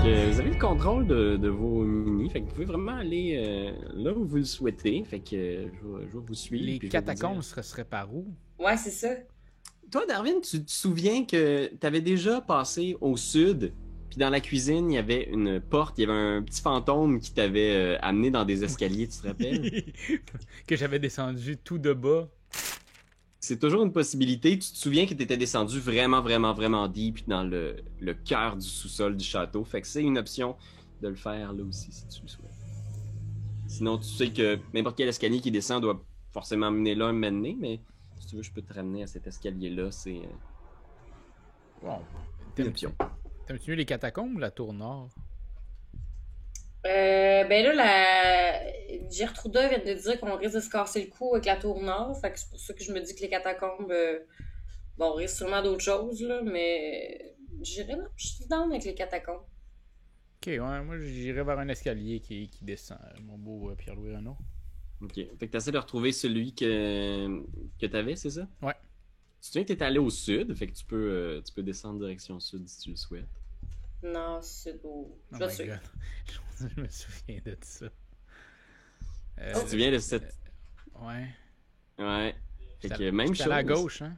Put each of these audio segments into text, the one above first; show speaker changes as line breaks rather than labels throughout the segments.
que vous avez le contrôle de vos mini, fait que vous pouvez vraiment aller là où vous le souhaitez. Fait que je vais vous suivre.
Les
puis je vais vous
catacombes
dire.
seraient par où?
Ouais, c'est ça.
Toi, Darwin, tu te souviens que tu avais déjà passé au sud, puis dans la cuisine, il y avait une porte, il y avait un petit fantôme qui t'avait amené dans des escaliers, tu te rappelles?
Que j'avais descendu tout de bas.
C'est toujours une possibilité. Tu te souviens que tu étais descendu vraiment, vraiment, vraiment deep dans le cœur du sous-sol du château. Fait que c'est une option de le faire là aussi, si tu le souhaites. Sinon, tu sais que n'importe quel escalier qui descend doit forcément mener là un moment donné, mais si tu veux, je peux te ramener à cet escalier-là. C'est
Bon.
une option.
T'aimes-tu mieux les catacombes ou la tour nord?
Ben là, Gertruda vient de dire qu'on risque de se casser le cou avec la tour nord. Fait que c'est pour ça que je me dis que les catacombes, bon, on risque sûrement d'autres choses, là, mais je suis down avec les catacombes.
Ok, ouais, moi j'irais vers un escalier qui descend, mon beau Pierre-Louis Renaud.
Ok. Fait que tu essaies de retrouver celui que tu avais, c'est ça?
Ouais.
Tu te souviens que tu étais allé au sud, fait que tu peux descendre direction sud si tu le souhaites.
Non, c'est beau.
Oh
Je
my
sais.
god. Je me souviens de ça.
Tu te souviens de cette.
Ouais.
Ouais. Fait que même
J'étais
chose.
à la gauche, hein?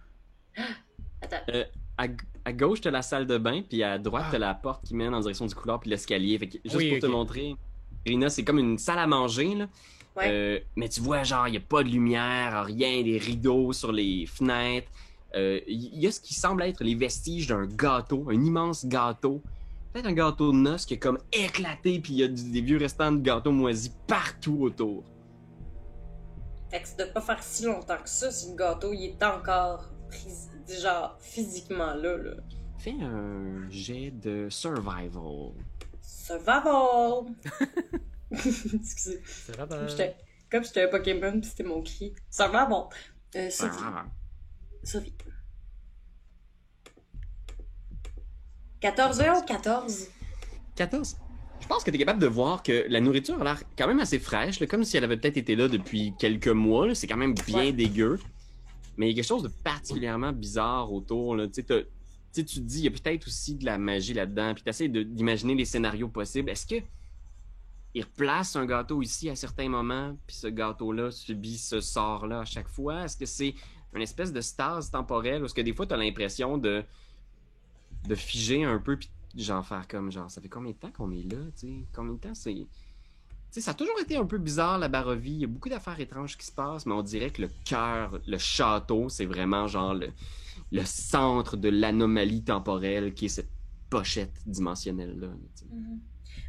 Attends.
À gauche, t'as la salle de bain, puis à droite,
Ah.
t'as la porte qui mène en direction du couloir, puis l'escalier. Fait que juste
Oui,
pour te
ok.
montrer, Irina, c'est comme une salle à manger, là.
Ouais.
Mais tu vois, genre, il n'y a pas de lumière, rien, des rideaux sur les fenêtres. Il y a ce qui semble être les vestiges d'un gâteau, un immense gâteau. Peut-être un gâteau de noces qui est comme éclaté, puis il y a des vieux restants de gâteaux moisis partout autour.
Fait que ça doit pas faire si longtemps que ça si le gâteau il est encore genre physiquement là.
Fais un jet de survival.
Survival! Excusez.
C'est vrai,
Comme j'étais un Pokémon pis c'était mon cri. Survival! Survie. Survie. 14 ou 14?
14. Je pense que tu es capable de voir que la nourriture a l'air quand même assez fraîche, là, comme si elle avait peut-être été là depuis quelques mois. Là. C'est quand même bien
Ouais.
dégueu. Mais il y a quelque chose de particulièrement bizarre autour. Là. Tu sais, tu te dis, il y a peut-être aussi de la magie là-dedans. Puis tu essaies d'imaginer les scénarios possibles. Est-ce que il replace un gâteau ici à certains moments, puis ce gâteau-là subit ce sort-là à chaque fois? Est-ce que c'est une espèce de stase temporelle? Est-ce que des fois, tu as l'impression de figer un peu, puis genre faire comme, genre, ça fait combien de temps qu'on est là, tu sais? Combien de temps c'est... Tu sais, ça a toujours été un peu bizarre, la Barovie. Il y a beaucoup d'affaires étranges qui se passent, mais on dirait que le cœur, le château, c'est vraiment genre le centre de l'anomalie temporelle qui est cette pochette dimensionnelle-là. Tu sais.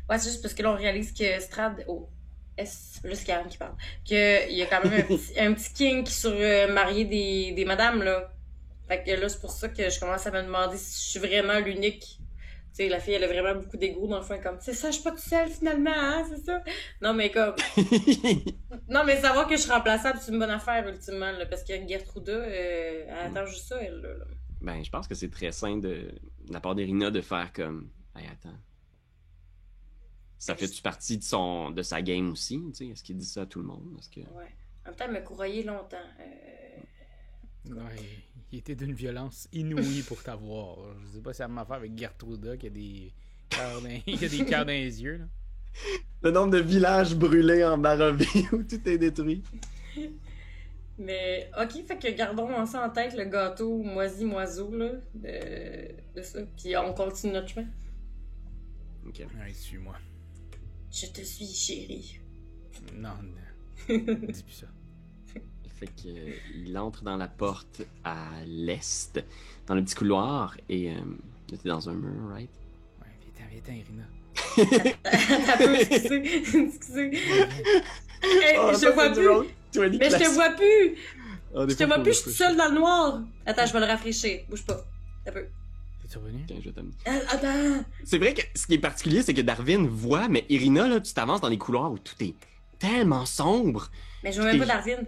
Ouais, c'est juste parce que là on réalise que Strad. Oh. Là, c'est Karen qui parle. Qu'il y a quand même un petit king sur marier des madames, là. Fait que là, c'est pour ça que je commence à me demander si je suis vraiment l'unique. Tu sais, la fille, elle a vraiment beaucoup d'ego dans le fond. Comme, c'est ça, je suis pas toute seule finalement, hein, c'est ça? Non, mais comme. Non, mais savoir que je suis remplaçable, c'est une bonne affaire, ultimement, là. Parce que Gertruda, elle attend juste ça, elle, là.
Ben, je pense que c'est très sain de la part d'Irina de faire comme, hey, attends. Ça fait-tu partie de sa game aussi, tu sais? Est-ce qu'il dit ça à tout le monde? Est-ce que...
Ouais. En même temps, elle m'a courroyé longtemps.
Ouais, il était d'une violence inouïe pour t'avoir. Je sais pas si ça m'a fait avec Gertruda qui a des cœurs dans les yeux. Là.
Le nombre de villages brûlés en Barovie où tout est détruit.
Mais, ok, fait que gardons ça en tête, le gâteau moisi-moiseau, là, de ça. Puis on continue notre chemin.
Ok.
Ouais, suis-moi.
Je te suis, chérie.
Non, dis plus ça.
Fait que il entre dans la porte à l'est, dans le petit couloir, et là, t'es dans un mur, right?
Ouais, viens, Irina.
T'as peu, excusez. Hey, je te vois plus. Mais je te vois plus. Je te vois plus, je suis toute seule dans le noir. Attends, je vais le rafraîchir. Bouge pas. T'as peu.
T'es revenu?
Tiens, je vais t'amener.
Attends.
C'est vrai que ce qui est particulier, c'est que Darwin voit, mais Irina, là, tu t'avances dans les couloirs où tout est tellement sombre.
Mais je vois même pas Darwin.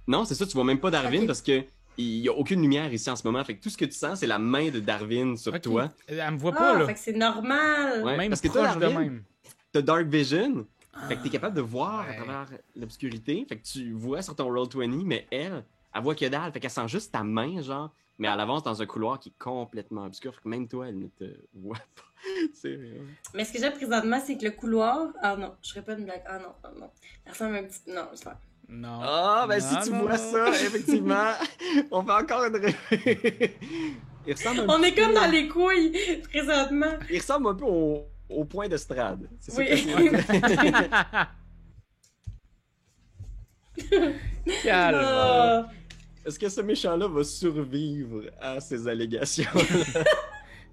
Non, c'est ça, tu vois même pas Darwin
Ok.
parce que il y a aucune lumière ici en ce moment. Fait que tout ce que tu sens, c'est la main de Darwin sur
Ok.
toi.
Elle me voit pas,
Ah,
là.
fait que c'est normal.
Ouais,
Même
parce que
proche
toi,
de
Darwin,
même.
t'as Dark Vision. Fait que t'es capable de voir
Ouais.
à travers l'obscurité. Fait que tu vois sur ton Roll20, mais elle voit que dalle. Fait qu'elle sent juste ta main, genre, Mais elle avance dans un couloir qui est complètement obscur. Fait que même toi, elle ne te voit pas. C'est vrai.
Mais ce que j'ai présentement, c'est que le couloir. Ah non, je ferais pas une blague. Ah non, non, non. Ça ressemble à un petit. Non, je pas.
Non.
Ah, ben si
Non,
tu
non,
vois
non.
ça, effectivement, on fait encore une rêve. Il ressemble un
On est
petit
comme
peu-
dans les couilles, présentement.
Il ressemble un peu au point de Strad. C'est ça
Oui.
que je veux dire.
Calme.
Ah.
Est-ce que ce méchant-là va survivre à ces allégations?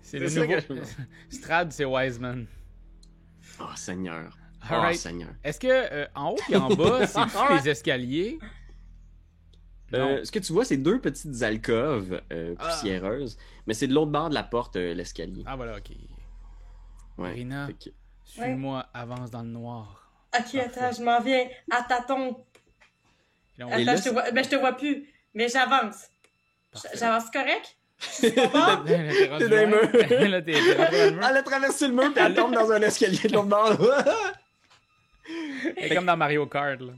C'est le
C'est ça
nouveau.
que je vois.
Strad, c'est Wiseman.
Oh, Seigneur. Oh,
Alright.
Seigneur.
Est-ce que en haut et en bas, c'est
Alright.
les escaliers? Non.
Ce que tu vois, c'est deux petites alcôves
Ah.
poussiéreuses, mais c'est de l'autre bord de la porte, l'escalier.
Ah, voilà, ok.
Ouais.
Rina,
Fait que-
suis-moi, avance dans le noir.
Ok, attends, je m'en viens. À tâtons.
Et là, on-
Et
Attends,
là,
je te vois. Ben, je te vois plus. Mais j'avance.
Parfait.
J'avance correct? Je suis pas bon?
Là, t'es rendu
T'es dans les
loin.
murs.
Là, t'es rentré dans le mur.
Elle a traversé le mur puis elle tombe dans un escalier de l'autre bord.
C'est comme dans Mario Kart, là.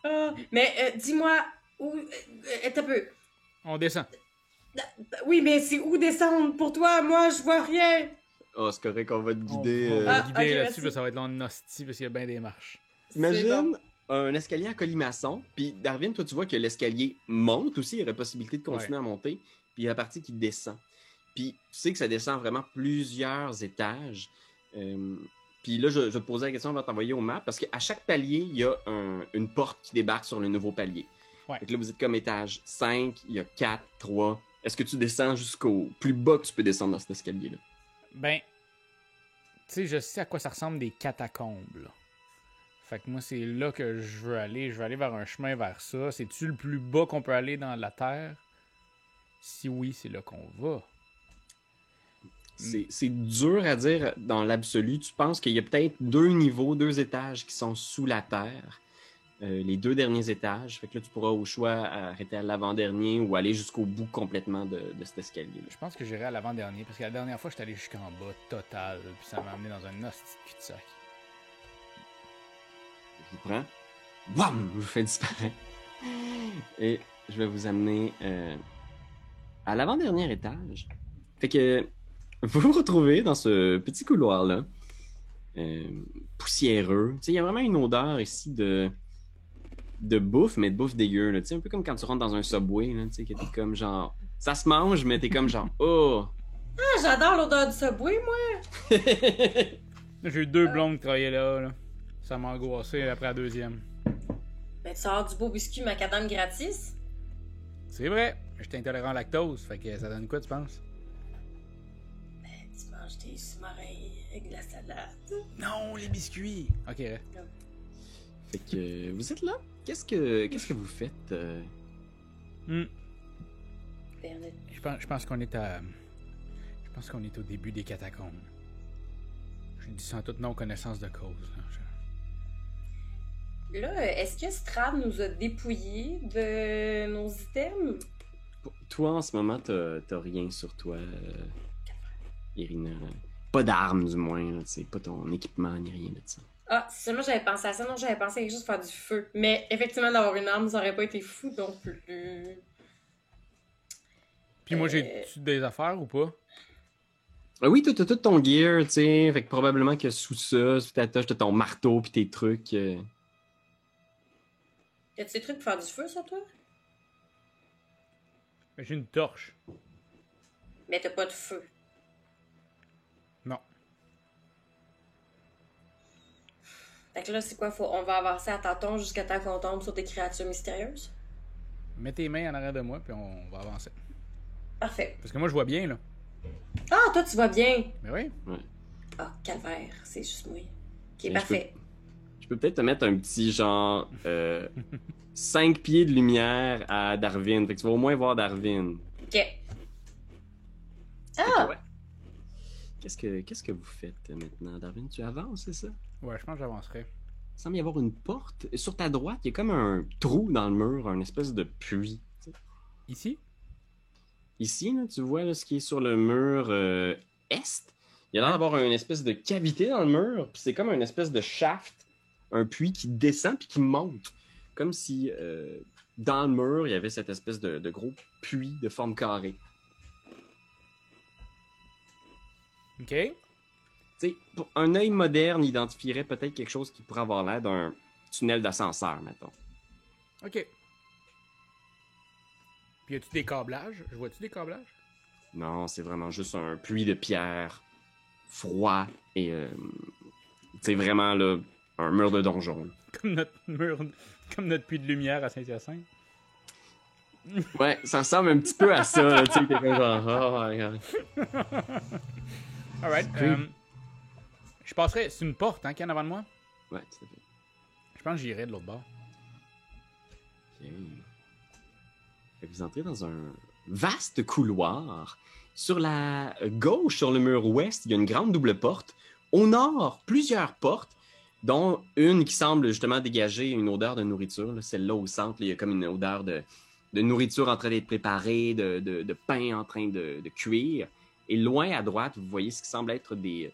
Ah, mais dis-moi où. Attends un peu.
On descend.
Oui, mais c'est où descendre pour toi? Moi, je vois rien.
Oh, c'est correct, on va te
On
guider.
va
Ah,
guider
ok,
là-dessus,
merci.
parce que ça va être long de hostie, parce qu'il y a bien des marches.
C'est
Imagine
bon.
un escalier à colimaçon, puis Darwin, toi, tu vois que l'escalier monte aussi, il y aurait possibilité de continuer à monter, puis il y a la partie qui descend. Puis tu sais que ça descend vraiment plusieurs étages. Puis là, je vais te poser la question, on va t'envoyer au map, parce qu'à chaque palier, il y a une porte qui débarque sur le nouveau palier.
Ouais.
Fait que là, vous êtes comme étage 5, il y a 4, 3. Est-ce que tu descends jusqu'au plus bas que tu peux descendre dans cet escalier-là?
Ben, tu sais, je sais à quoi ça ressemble des catacombes, là. Fait que moi, c'est là que je veux aller. Je veux aller vers un chemin vers ça. C'est-tu le plus bas qu'on peut aller dans la Terre? Si oui, c'est là qu'on va.
C'est dur à dire dans l'absolu. Tu penses qu'il y a peut-être 2 niveaux, 2 étages qui sont sous la terre. Les 2 derniers étages. Fait que là, tu pourras au choix arrêter à l'avant-dernier ou aller jusqu'au bout complètement de cet escalier-là.
Je pense que j'irai à l'avant-dernier, parce que la dernière fois, j'étais allé jusqu'en bas, total, puis ça m'a amené dans un hostie de cul-de-sac.
Je vous prends. Bam! Je vous fais disparaître. Et je vais vous amener à l'avant-dernier étage. Fait que vous vous retrouvez dans ce petit couloir-là, poussiéreux. Tu sais, il y a vraiment une odeur ici de bouffe, mais de bouffe dégueu. Là. Tu sais, un peu comme quand tu rentres dans un Subway, là, tu sais, que t'es comme genre... Ça se mange, mais t'es comme genre... Oh!
Ah, j'adore l'odeur du Subway, moi.
Là, j'ai eu 2 blondes qui travaillaient là. Ça m'a angoissé après la deuxième.
Ben, tu sors du beau biscuit macadam gratis.
C'est vrai, j'étais intolérant à lactose, fait que ça donne quoi, tu penses?
Tu manges des sous-marins avec de la salade.
Non, les biscuits! Ok, ouais.
Fait que vous êtes là? Qu'est-ce que vous faites?
Hmm.
Ben, on a-
Je pense qu'on est à... Je pense qu'on est au début des catacombes. Je dis ça en toute non-connaissance de cause. Là.
Là, est-ce que Strad nous a dépouillés de nos items?
Toi, en ce moment, t'as rien sur toi, Irina. Pas d'armes, du moins. Là, pas ton équipement ni rien de ça.
Ah, si seulement j'avais pensé à ça, non, j'avais pensé à quelque chose de faire du feu. Mais effectivement, d'avoir une arme, ça aurait pas été fou non plus.
Puis moi, j'ai-tu des affaires ou pas?
Ah oui, t'as tout ton gear, tu sais. Fait que probablement que sous ça, sous ta toche, t'as ton marteau pis tes trucs.
Y'a-tu des trucs pour faire du feu sur toi?
Ben, j'ai une torche.
Mais t'as pas de feu.
Non.
Fait que là, c'est quoi? On va avancer à tâtons jusqu'à temps qu'on tombe sur des créatures mystérieuses?
Mets tes mains en arrière de moi, puis on va avancer.
Parfait.
Parce que moi, je vois bien, là.
Ah, toi, tu vas bien!
Mais oui.
Ah, calvaire, c'est juste moi. Ok,
Mais
parfait.
Je peux peut-être te mettre un petit genre 5 pieds de lumière à Darwin. Fait que tu vas au moins voir Darwin.
Ok.
Fait que,
Ah!
ouais. Qu'est-ce que vous faites maintenant, Darwin? Tu avances, c'est ça?
Ouais, je pense que j'avancerai.
Il semble y avoir une porte. Sur ta droite, il y a comme un trou dans le mur, un espèce de puits. Tu sais.
Ici?
Ici, là, tu vois là, ce qui est sur le mur est. Il y a l'air d'avoir une espèce de cavité dans le mur, puis c'est comme une espèce de shaft, un puits qui descend puis qui monte. Comme si dans le mur, il y avait cette espèce de gros puits de forme carrée.
OK.
Tu sais, pour un œil moderne identifierait peut-être quelque chose qui pourrait avoir l'air d'un tunnel d'ascenseur, mettons.
OK. Puis y a-tu des câblages? Je vois-tu des câblages?
Non, c'est vraiment juste un puits de pierre froid et c'est vraiment là un mur de donjon.
Comme notre mur, comme notre puits de lumière à Saint-Hyacinthe.
Ouais, ça ressemble un petit peu à ça, là, tu sais, t'es comme genre, oh, regarde.
Alright. Je passerai. C'est une porte, hein, qu'il y a en avant de moi?
Ouais, tout à fait.
Je pense que j'irai de l'autre bord.
Ok. Fait que vous entrez dans un vaste couloir. Sur la gauche, sur le mur ouest, il y a une grande double porte. Au nord, plusieurs portes, dont une qui semble justement dégager une odeur de nourriture. Là. Celle-là au centre, là, il y a comme une odeur de nourriture en train d'être préparée, de pain en train de cuire. Et loin à droite, vous voyez ce qui semble être des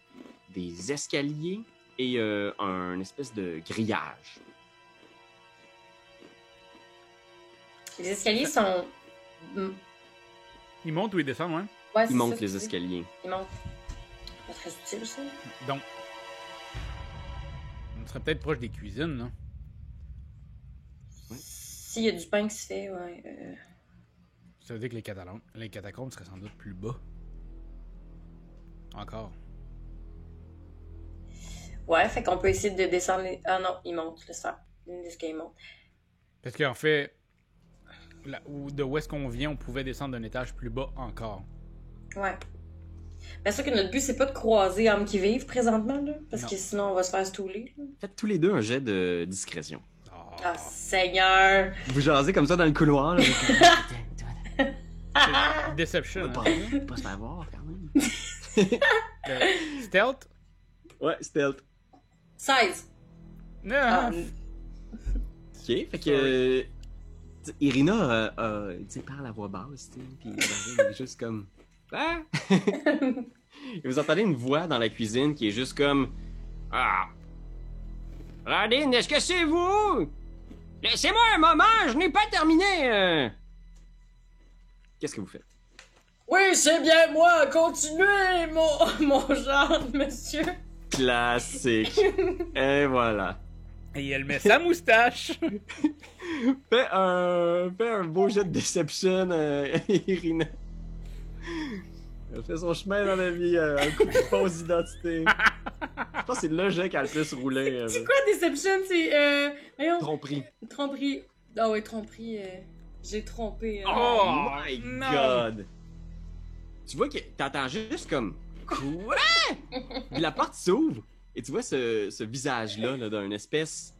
escaliers et un espèce de grillage.
Les escaliers sont.
Ils montent ou ils descendent, ouais?
Ouais,
Ils
c'est
montent
ça,
les
c'est-
escaliers.
Ils montent. Ça serait utile, ça.
Donc, on serait peut-être proche des cuisines, là.
S'il y a du pain qui se fait, ouais.
Ça veut dire que les catacombes seraient sans doute plus bas. Encore.
Ouais, fait qu'on peut essayer de descendre les. Ah non, ils montent, laisse faire. Les escaliers montent.
Parce qu'en fait, de où est-ce qu'on vient, on pouvait descendre d'un étage plus bas encore.
Ouais. Bien sûr que notre but, c'est pas de croiser hommes qui vivent présentement, là. Parce
Non.
que sinon, on va se faire stouler. Là.
Faites tous les deux un jet de discrétion.
Ah, Seigneur!
Vous jasez comme ça dans le couloir. Là,
Deception.
pas,
Hein?
pas se faire voir quand même.
Stealth?
Ouais, stealth.
16!
Ah,
Ok, fait que Irina parle à voix basse, tu sais, puis elle est juste comme ah! Et vous entendez une voix dans la cuisine qui est juste comme ah! Radine, est-ce que c'est vous? Laissez-moi un moment, je n'ai pas terminé. Qu'est-ce que vous faites?
Oui, c'est bien moi! Continuez, mon genre, monsieur!
Classique. Et voilà.
Et elle met sa moustache.
Fais un beau jet de déception, Irina. Elle fait son chemin dans la vie, un coup de fausse identité. Je pense que c'est le jet qui a le plus roulé.
C'est quoi Deception? C'est, voyons,
Tromperie.
tromperie. Ah ouais, tromperie, j'ai trompé.
Oh my
non.
god! Tu vois que t'entends juste comme quoi? Puis la porte s'ouvre et tu vois ce visage-là là, d'un espèce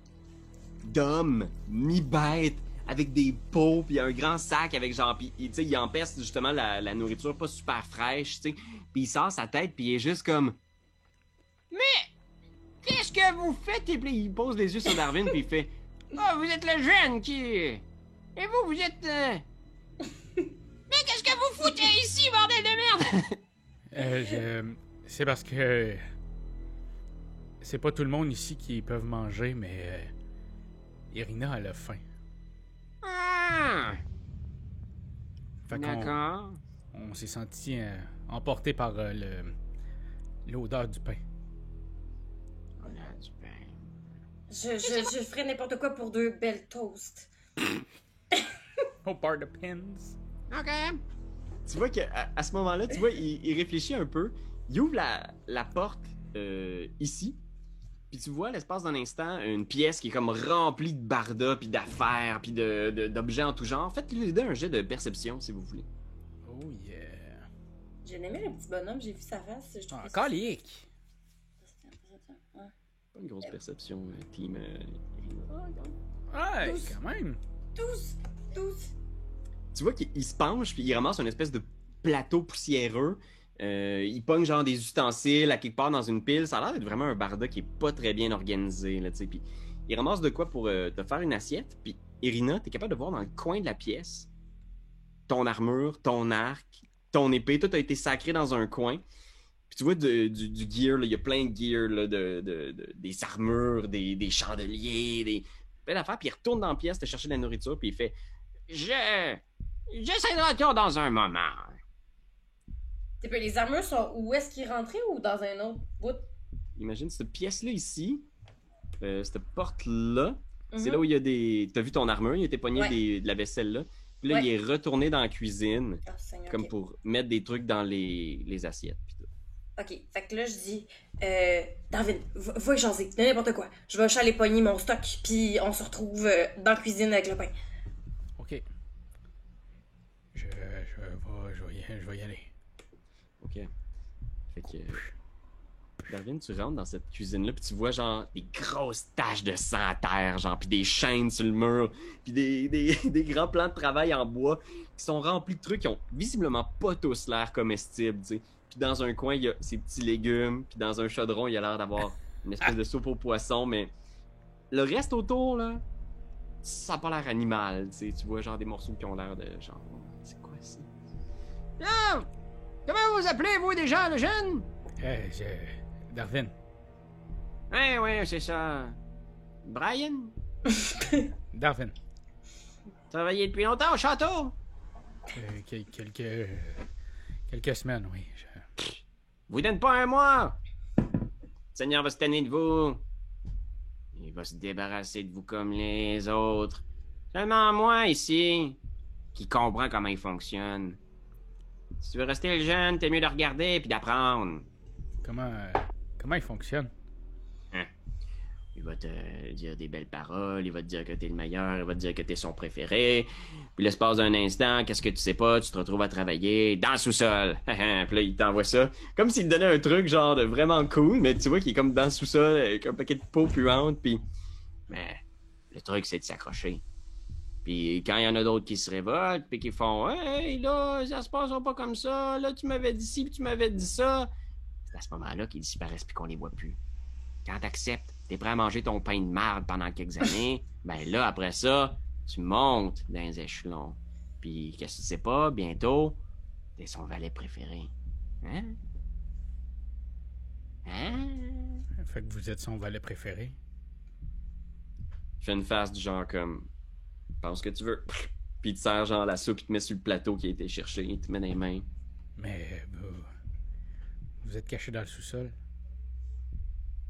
d'homme mi-bête avec des pots puis un grand sac avec genre puis tu sais il empeste justement la nourriture pas super fraîche, tu sais. Puis il sort sa tête puis il est juste comme mais qu'est-ce que vous faites? Et puis il pose les yeux sur Darwin puis il fait oh, vous êtes le jeune qui et vous êtes mais qu'est-ce que vous foutez ici, bordel de merde?
C'est parce que c'est pas tout le monde ici qui peuvent manger, mais Irina elle a faim.
Ah!
Fait qu'on
D'accord.
on s'est senti emporté par l'odeur du pain.
On a du pain.
Je ferais n'importe quoi pour 2 belles toasts.
Oh, par the pins.
OK. Tu vois qu'à ce moment-là, tu vois, il réfléchit un peu. Il ouvre la porte ici. Puis tu vois, l'espace d'un instant, une pièce qui est comme remplie de bardas, puis d'affaires, puis d'objets en tout genre. Faites-lui les deux un jet de perception, si vous voulez.
Oh yeah.
J'ai aimé le petit bonhomme, j'ai vu sa face. Je trouve
Ah,
que c'est-
calique.
Ouais.
Pas une grosse perception, team.
Ouais,
12.
quand même.
12!
Tu vois qu'il se penche, puis il ramasse une espèce de plateau poussiéreux. Il pogne genre des ustensiles à quelque part dans une pile. Ça a l'air d'être vraiment un barda qui est pas très bien organisé, là, tu sais. Puis il ramasse de quoi pour te faire une assiette. Puis Irina, t'es capable de voir dans le coin de la pièce ton armure, ton arc, ton épée. Tout a été sacré dans un coin. Puis tu vois du gear, là, il y a plein de gear, là, des armures, des chandeliers, plein d'affaires. Puis il retourne dans la pièce te chercher de la nourriture. Puis il fait j'essaie de retourner dans un moment.
Les armures sont où est-ce qu'ils rentraient ou dans un autre bout?
Imagine cette pièce-là ici, cette porte-là, c'est
Mhm.
là où il y a des... T'as vu ton armure, il était pogné
Ouais.
de la vaisselle là. Puis là,
Ouais.
il est retourné dans la cuisine,
Oh, Seigneur,
comme
ok.
pour mettre des trucs dans les assiettes. Puis tout.
Ok, fait que là, je dis, David, va jaser, n'importe quoi. Je vais juste aller pogner mon stock, puis on se retrouve dans la cuisine avec le pain.
OK. Je vais y aller.
OK. Fait que... Darwin, tu rentres dans cette cuisine-là, puis tu vois, genre, des grosses taches de sang à terre, genre, puis des chaînes sur le mur, puis des grands plans de travail en bois qui sont remplis de trucs qui ont visiblement pas tous l'air comestibles, tu sais. Puis dans un coin, il y a ces petits légumes, puis dans un chaudron, il y a l'air d'avoir une espèce de soupe aux poissons, mais le reste autour, là, ça a pas l'air animal, tu sais. Tu vois, genre, des morceaux qui ont l'air de, genre, c'est quoi ça? Ah! Comment vous appelez, vous, déjà, le jeune?
Darwin.
Ouais, c'est ça. Brian?
Darwin.
Travaillé depuis longtemps au château?
Quelques semaines, oui.
Vous donne pas un mois! Le Seigneur va se tanner de vous. Il va se débarrasser de vous comme les autres. Seulement moi, ici, qui comprend comment il fonctionne. Si tu veux rester le jeune, t'es mieux de regarder puis d'apprendre.
Comment il fonctionne?
Il va te dire des belles paroles, il va te dire que t'es le meilleur, il va te dire que t'es son préféré. Puis l'espace d'un instant, qu'est-ce que tu sais pas, tu te retrouves à travailler dans le sous-sol. Puis là, il t'envoie ça. Comme s'il te donnait un truc genre de vraiment cool, mais tu vois qu'il est comme dans le sous-sol avec un paquet de peau puante, puis... Mais le truc, c'est de s'accrocher. Puis quand il y en a d'autres qui se révoltent, puis qui font « Hey, là, ça se passera pas comme ça, là, tu m'avais dit ci, puis tu m'avais dit ça. » C'est à ce moment-là qu'ils disparaissent puis qu'on les voit plus. Quand t'acceptes, t'es prêt à manger ton pain de marde pendant quelques années, ben là, après ça, tu montes dans les échelons. Puis, qu'est-ce que tu sais pas, bientôt, t'es son valet préféré. Hein? Hein?
Fait que vous êtes son valet préféré.
Je fais une face du genre comme... Pense ce que tu veux. Puis il te sert genre la soupe, il te met sur le plateau qui a été cherché, il te met dans les mains.
Mais vous êtes caché dans le sous-sol.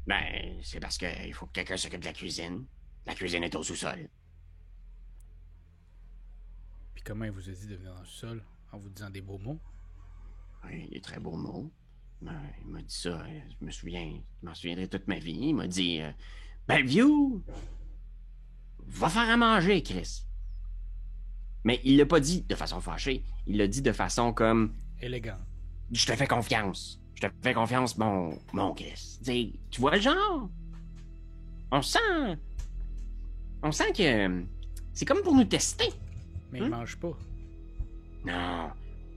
Ben, c'est parce qu'il faut que quelqu'un s'occupe de la cuisine. La cuisine est au sous-sol.
Puis comment il vous a dit de venir dans le sous-sol en vous disant des beaux mots?
Oui, des très beaux mots. Il m'a dit ça, je m'en souviendrai toute ma vie. Il m'a dit, ben, vieux, va faire à manger, Chris. Mais il l'a pas dit de façon fâchée. Il l'a dit de façon comme,
Élégant.
je te fais confiance. Je te fais confiance, mon Chris. T'sais, tu vois le genre? On sent que c'est comme pour nous tester.
Mais il mange pas.
Non,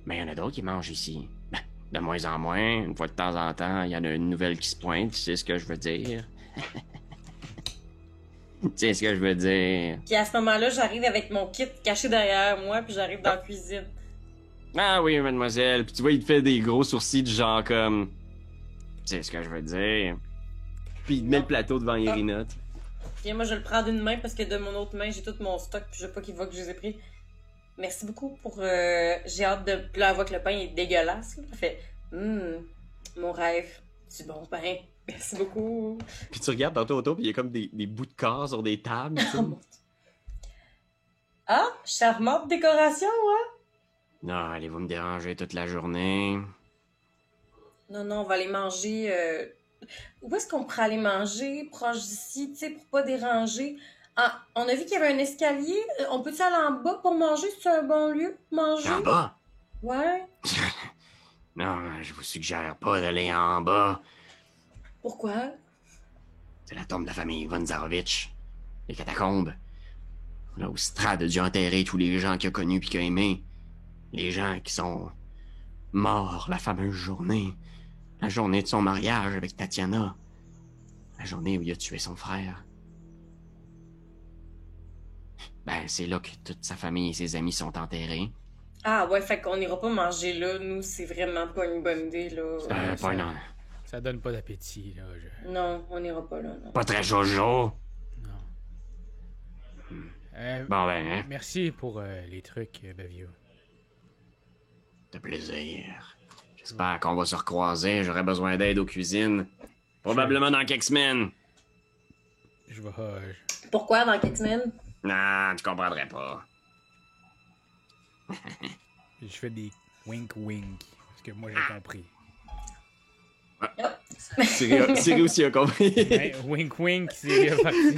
mais il y en a d'autres qui mangent ici. Ben, de moins en moins, une fois de temps en temps, il y en a une nouvelle qui se pointe, tu sais ce que je veux dire. Tu sais ce que je veux dire.
Puis à ce moment-là, j'arrive avec mon kit caché derrière moi, puis j'arrive dans la cuisine.
Ah oui, mademoiselle. Puis tu vois, il te fait des gros sourcils du genre comme... Tu sais ce que je veux dire. Puis il te met le plateau devant Irina.
Puis moi, je le prends d'une main parce que de mon autre main, j'ai tout mon stock, puis je veux pas qu'il voit que je les ai pris. Merci beaucoup pour... j'ai hâte de... Puis là, elle voit que le pain est dégueulasse. Là. Elle fait, mon rêve, du bon pain. Merci beaucoup.
Puis tu regardes tantôt autour, puis il y a comme des bouts de corps sur des tables. Tu sais.
Oh mon Dieu. Ah, charmante décoration, hein?
Non, allez-vous me déranger toute la journée?
Non, on va aller manger... Où est-ce qu'on pourrait aller manger? Proche d'ici, tu sais, pour pas déranger. Ah, on a vu qu'il y avait un escalier. On peut-tu aller en bas pour manger? C'est un bon lieu pour manger?
En bas?
Ouais.
Non, je vous suggère pas d'aller en bas.
Pourquoi?
C'est la tombe de la famille Von Zarovitch. Les catacombes. Là où Strad a dû enterrer tous les gens qu'il a connus puis qu'il a aimés. Les gens qui sont morts la fameuse journée. La journée de son mariage avec Tatiana. La journée où il a tué son frère. Ben, c'est là que toute sa famille et ses amis sont enterrés.
Ah ouais, fait qu'on ira pas manger là. Nous, c'est vraiment pas une bonne idée, là.
Pas non.
Ça donne pas d'appétit, là.
Non, on ira pas là, non.
Pas très jojo.
Non.
Bon ben, hein.
Merci pour les trucs, Bavio.
De plaisir. J'espère qu'on va se recroiser. J'aurai besoin d'aide aux cuisines. Probablement dans quelques semaines.
Je vais...
Pourquoi dans quelques semaines?
Non, tu comprendrais pas.
je fais des wink-wink. Parce que moi, j'ai compris.
Siri aussi a compris.
Ouais, wink-wink, c'est parti.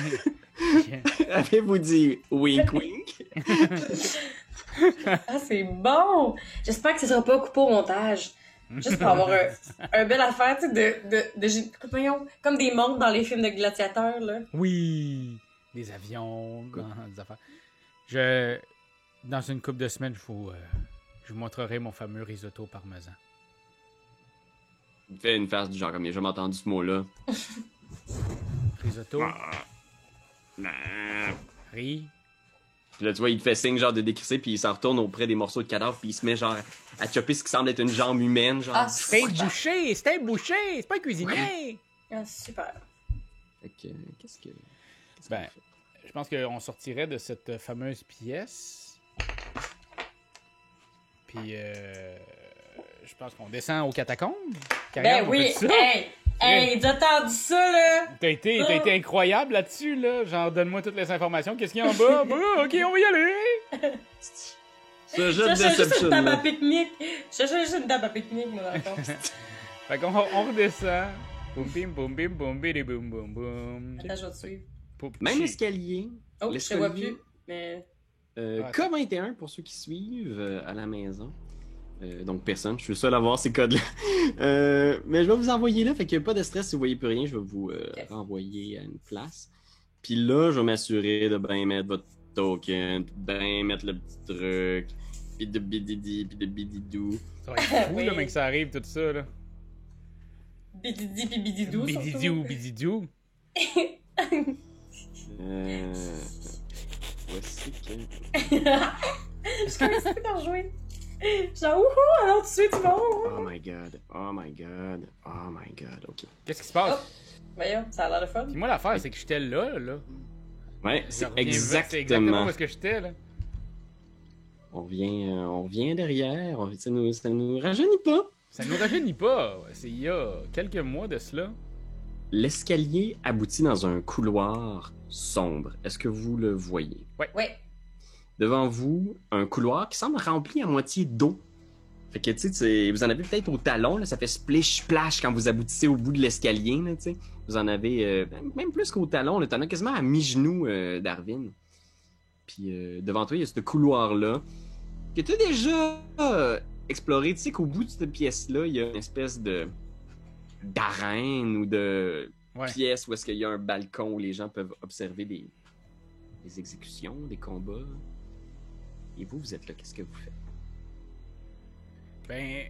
Avez-vous dit wink-wink?
Ah, c'est bon! J'espère que ça sera pas coupé au montage. Juste pour avoir un bel affaire, tu sais, voyons, comme des montres dans les films de gladiateurs, là.
Oui! Des avions, des affaires. Dans une couple de semaines, je vous montrerai mon fameux risotto parmesan.
Il fait une face du genre comme il a jamais entendu ce mot-là.
Risotto.
Non.
Riz.
Puis là, tu vois, il te fait signe genre de décrisser, puis il s'en retourne auprès des morceaux de cadavre, puis il se met genre à chopper ce qui semble être une jambe humaine, genre.
Ah,
C'est un boucher! C'est un boucher! C'est pas un cuisinier!
Ah, super.
Fait que, qu'est-ce que
Ben,
qu'on fait?
je pense qu'on sortirait de cette fameuse pièce. Puis, je pense qu'on descend aux catacombes.
Ben oui! Hey, t'as entendu ça, là?
T'as été incroyable là-dessus, là. Genre, donne-moi toutes les informations. Qu'est-ce qu'il y a en bas? Bah, ok, on va y aller!
Ce jeu de
Je cherchais juste
déception.
une table à pique-nique. Je cherchais juste une table à pique-nique, moi, dans le fond.
Fait qu'on on redescend. Boum, bim, boum, bim, boum, bidi, boum, boum, boum.
Attends, je vais te suivre.
Même l'escalier.
Oh, je te vois plus, mais...
K21 pour ceux qui suivent à la maison. Donc personne, je suis le seul à voir ces codes-là. Mais je vais vous envoyer là, fait que pas de stress si vous voyez plus rien, je vais vous renvoyer à une place. Puis là, je vais m'assurer de bien mettre votre token, de bien mettre le petit truc, puis de bididi, puis de bididou.
Ça va être fou,
Oui.
là, mais que ça arrive, tout ça, là.
Bididi pis bididou,
Bididou, bididou.
Voici que...
Je commençais à rejouer. Genre, wouhou, alors tu sais, tu vas où?
Oh my god, oh my god, oh my god, ok.
Qu'est-ce qui se passe?
Voyons, ça a l'air de fun.
Puis moi, l'affaire, c'est que j'étais là.
Ouais,
Je
c'est
reviens- C'est exactement
exactement.
où est-ce que j'étais, là.
On revient derrière, ça nous rajeunit pas.
Ça nous rajeunit pas. C'est il y a quelques mois de cela.
L'escalier aboutit dans un couloir sombre. Est-ce que vous le voyez?
Ouais.
Devant vous, un couloir qui semble rempli à moitié d'eau. Fait que, tu sais, vous en avez peut-être au talon, là, ça fait splish-splash quand vous aboutissez au bout de l'escalier, là, tu sais. Vous en avez même plus qu'au talon, là, t'en as quasiment à mi-genou, Darwin. Puis devant toi, il y a ce couloir-là que tu as déjà exploré. Tu sais qu'au bout de cette pièce-là, il y a une espèce d'arène ou de
Ouais.
pièce où est-ce qu'il y a un balcon où les gens peuvent observer des exécutions, des combats. Et vous êtes là, qu'est-ce que vous faites?
Ben,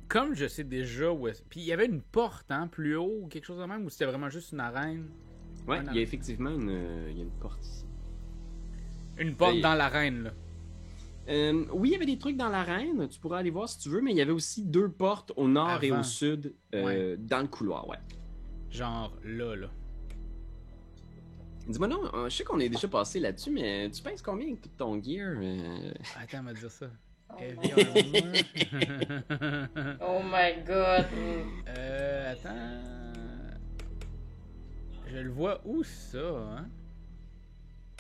comme je sais déjà où est... Puis il y avait une porte, hein, plus haut, ou quelque chose de même, ou c'était vraiment juste une arène?
Ouais,
Un
il y a effectivement il y a une porte ici.
Une porte
Et-
dans l'arène, là.
Oui, il y avait des trucs dans l'arène, tu pourras aller voir si tu veux, mais il y avait aussi deux portes au nord et
Avant.
au sud
Ouais.
dans le couloir, ouais.
Genre là.
Dis-moi non, je sais qu'on est déjà passé là-dessus, mais tu penses combien avec tout ton gear?
Attends, on va dire ça.
Oh
Heavy
my-
armor.
Oh my god.
Attends. Je le vois où ça, hein?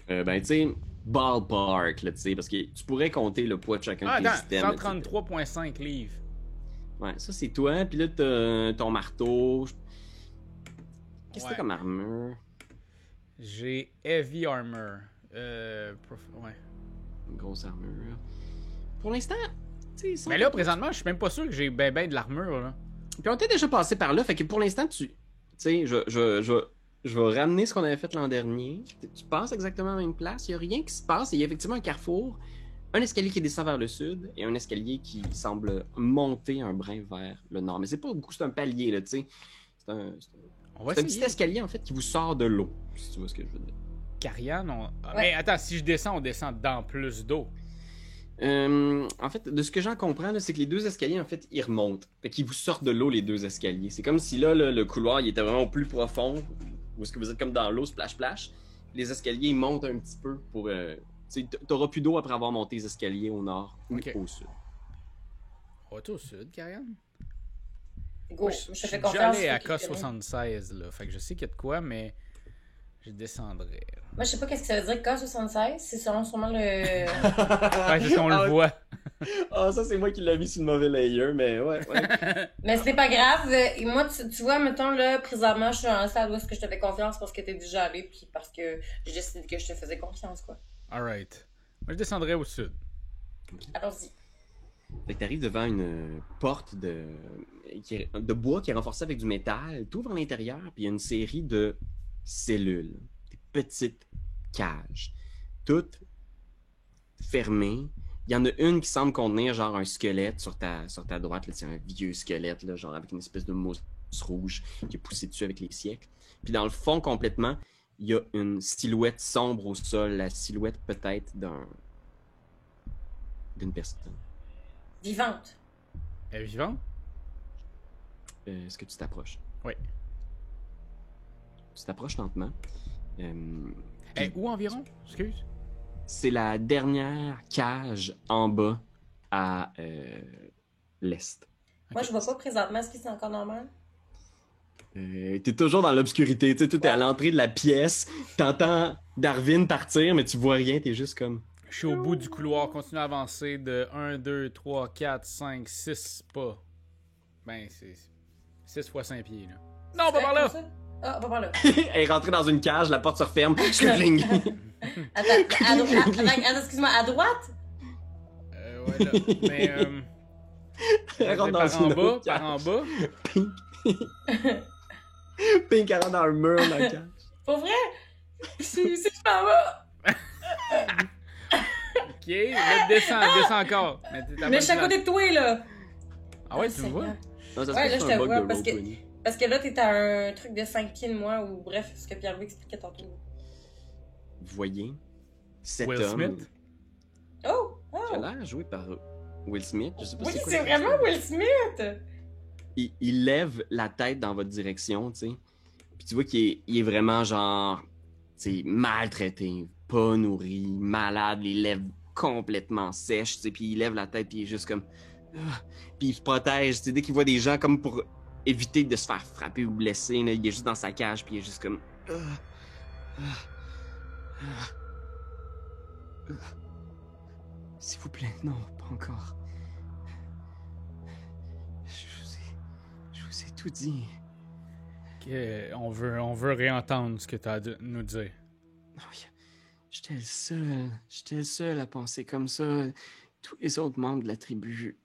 Ben, tu sais, ballpark, là, tu sais, parce que tu pourrais compter le poids de chacun
Ah,
de tes
attends,
systèmes. là, tu sais.
133,5 livres.
Ouais, ça c'est toi, puis là t'as ton marteau. Qu'est-ce que
Ouais.
t'as comme armure?
J'ai Heavy Armor. Ouais.
Une grosse armure. Pour l'instant, tu sais,
Mais là, présentement, je suis même pas sûr que j'ai ben de l'armure, là.
Puis on était déjà passé par là, fait que pour l'instant, tu sais, je vais ramener ce qu'on avait fait l'an dernier. Tu passes exactement à la même place, il y a rien qui se passe, il y a effectivement un carrefour, un escalier qui descend vers le sud et un escalier qui semble monter un brin vers le nord. Mais c'est pas beaucoup, c'est un palier, là, tu sais. C'est un
On va
petit
essayer.
escalier, en fait, qui vous sort de l'eau, si tu vois ce que je veux dire.
Cariane,
Ouais.
Mais attends, si je descends, on descend dans plus d'eau.
En fait, de ce que j'en comprends, là, c'est que les deux escaliers, en fait, ils remontent. Fait qu'ils vous sortent de l'eau, les deux escaliers. C'est comme si là, le couloir, il était vraiment plus profond. Ou est-ce que vous êtes comme dans l'eau, splash-splash. Les escaliers, ils montent un petit peu pour... tu sais, t'auras plus d'eau après avoir monté les escaliers au nord ou
Ok.
au sud.
On va au sud, Cariane?
Go,
Moi,
je te
je suis
fais
déjà
confiance.
allé à
faut que tu connais.
K76, là. Fait que je sais qu'il y a de quoi, mais je descendrais.
Moi, je sais pas qu'est-ce que ça veut dire K76. C'est selon sûrement le.
Ouais, c'est qu'on le
Ah,
voit.
ah, ça, c'est moi qui l'ai mis sur le mauvais layer, mais ouais.
Mais c'est pas grave. Et moi, tu vois, mettons, là, présentement, je suis à un stade où est-ce que je te fais confiance parce que t'es déjà allé, puis parce que j'ai décidé que je te faisais confiance, quoi.
Alright. Moi, je descendrais au sud.
Allons-y.
Fait que t'arrives devant une porte de bois qui est renforcée avec du métal. T'ouvres à l'intérieur, puis il y a une série de cellules, des petites cages, toutes fermées. Il y en a une qui semble contenir genre un squelette sur ta droite. C'est un vieux squelette, là, genre avec une espèce de mousse rouge qui est poussée dessus avec les siècles. Puis dans le fond, complètement, il y a une silhouette sombre au sol, la silhouette peut-être d'une personne.
Vivante.
Elle est vivante?
Est-ce que tu t'approches?
Oui.
Tu t'approches lentement.
Où environ? Excuse.
C'est la dernière cage en bas à l'est.
Moi, je vois pas présentement. Est-ce que c'est encore normal?
T'es toujours dans l'obscurité. Tu sais, t'es à l'entrée de la pièce. T'entends Darwin partir, mais tu vois rien. T'es juste comme...
Je suis au bout du couloir, continue à avancer de 1, 2, 3, 4, 5, 6 pas. Ben, c'est 6 fois 5 pieds, là. Non, pas par là!
Ah, pas par là.
Elle est rentrée dans une cage, la porte se referme. Schling!
Attends, excuse-moi, à droite?
Ouais, là. Mais,
Elle rentre
par
dans
en
une
bas,
autre
par en
cage.
bas.
Pink, elle rentre dans le mur, dans la cage.
Pour vrai? Si je m'en vais.
Ok, là, descends encore.
Mais je suis à côté de toi, là.
Ah ouais, tu me vois?
Non, ça se
Ouais,
peut
là,
que
je
c'est un
te
bug
vois,
de
parce que-
Roll20.
Parce que là, t'es à un truc de 5 pieds de moi, ou bref, ce que Pierre-Louis expliquait tantôt.
Vous voyez cet
Will
homme
Smith?
Oh!
qui a l'air joué par Will Smith. Je sais pas
Oui,
quoi
c'est
le-
vraiment Will Smith!
Il lève la tête dans votre direction, tu sais. Puis tu vois il est vraiment genre, tu sais, maltraité, pas nourri, malade, les lèvres complètement sèches, tu sais. Puis il lève la tête, puis il est juste comme... Ah. Puis il se protège, tu sais, dès qu'il voit des gens comme pour éviter de se faire frapper ou blesser, là, il est juste dans sa cage, puis il est juste comme... Ah. Ah. Ah. Ah. S'il vous plaît, non, pas encore. Je vous ai tout dit.
Ok, on veut réentendre ce que t'as à nous dire.
Oui, j'étais le seul à penser comme ça. Tous les autres membres de la tribu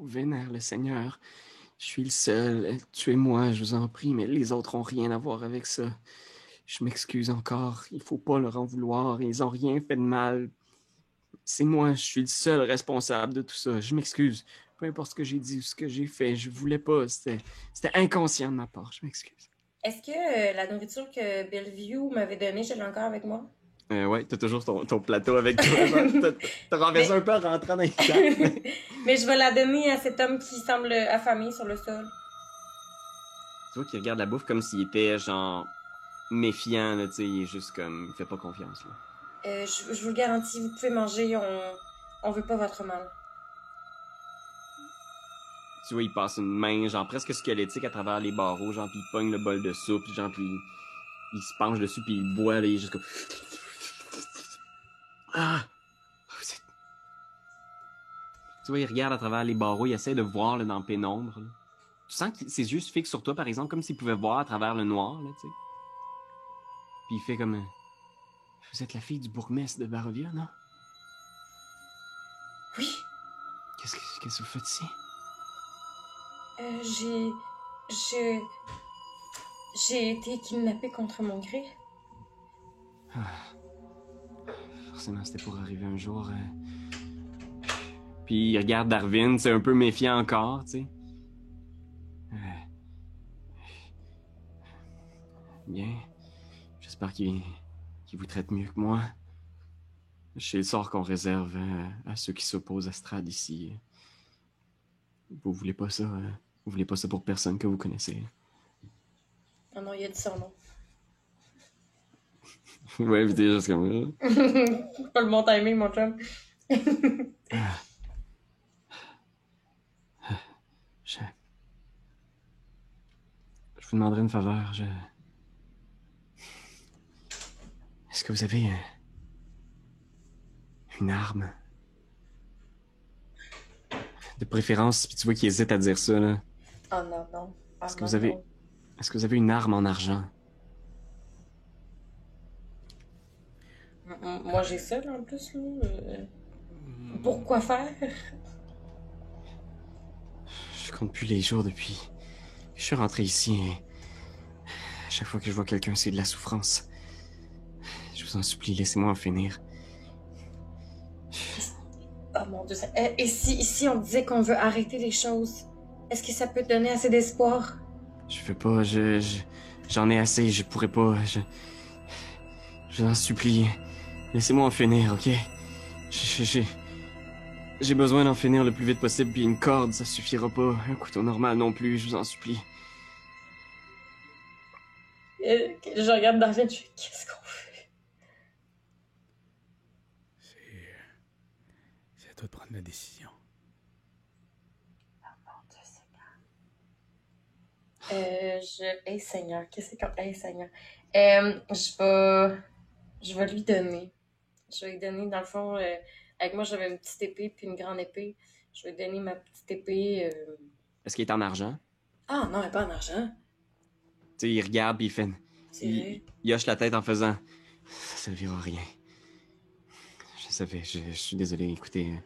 vénèrent le Seigneur. Je suis le seul. Tuez-moi, je vous en prie, mais les autres ont rien à voir avec ça. Je m'excuse encore. Il faut pas leur en vouloir. Ils ont rien fait de mal. C'est moi, je suis le seul responsable de tout ça. Je m'excuse. Peu importe ce que j'ai dit ou ce que j'ai fait, je voulais pas. C'était inconscient de ma part. Je m'excuse.
Est-ce que la nourriture que Bellevue m'avait donnée, je l'ai encore avec moi?
Ouais, t'as toujours ton plateau avec toi. Genre, t'as renversé un peu en rentrant dans les cages.
Mais je vais la donner à cet homme qui semble affamé sur le sol.
Tu vois qu'il regarde la bouffe comme s'il était, genre, méfiant, là, tu sais. Il est juste comme... Il fait pas confiance, là.
Je vous le garantis, vous pouvez manger, on veut pas votre mal.
Tu vois, il passe une main, genre, presque squelettique à travers les barreaux, genre, puis il pogne le bol de soupe, genre, puis il se penche dessus, puis il boit, là, il est juste comme... Ah! Tu vois, il regarde à travers les barreaux, il essaie de voir, là, dans la pénombre, là. Tu sens que ses yeux se fixent sur toi, par exemple, comme s'il pouvait voir à travers le noir, là, tu sais. Puis il fait comme... Vous êtes la fille du bourgmestre de Barovia, non?
Oui,
Qu'est-ce que vous faites ici?
j'ai été kidnappée contre mon gré.
Forcément, c'était pour arriver un jour. Puis il regarde Darwin, c'est un peu méfiant encore, tu sais. Bien. J'espère qu'il vous traite mieux que moi. C'est le sort qu'on réserve à ceux qui s'opposent à Strad ici. Vous voulez pas ça, vous voulez pas ça pour personne que vous connaissez.
Oh non, il a dit son nom.
Ouais, vous dites juste comme...
Pas le bon timing, mon chum.
Je... Je vous demanderai une faveur. Est-ce que vous avez une arme? De préférence, puis tu vois qu'il hésite à dire ça, là.
Oh non, non. Ah,
Est-ce que
non,
vous avez...
non.
Est-ce que vous avez une arme en argent?
Moi, j'ai ça, là, en plus, là. Pourquoi faire?
Je compte plus les jours depuis... Je suis rentré ici et... À chaque fois que je vois quelqu'un, c'est de la souffrance. Je vous en supplie, laissez-moi en finir.
Oh mon Dieu. Et si on disait qu'on veut arrêter les choses, est-ce que ça peut te donner assez d'espoir?
Je veux pas, j'en ai assez, je pourrais pas, je vous en supplie. Laissez-moi en finir, ok? J'ai besoin d'en finir le plus vite possible, puis une corde, ça suffira pas. Un couteau normal non plus, je vous en supplie.
Je regarde Darwin, je fais, qu'est-ce qu'on fait?
C'est à toi de prendre la décision.
Oh mon Dieu, Seigneur. Hey Seigneur, qu'est-ce que c'est? Hey Seigneur. Je vais lui donner. Je vais lui donner, dans le fond, avec moi j'avais une petite épée puis une grande épée. Je vais lui donner ma petite épée.
Est-ce qu'il est en argent?
Ah non, elle n'est pas en argent.
Tu sais, il regarde, puis il fait...
C'est vrai.
Il hoche la tête en faisant... Ça servira à rien. Je savais, je suis désolé, écoutez...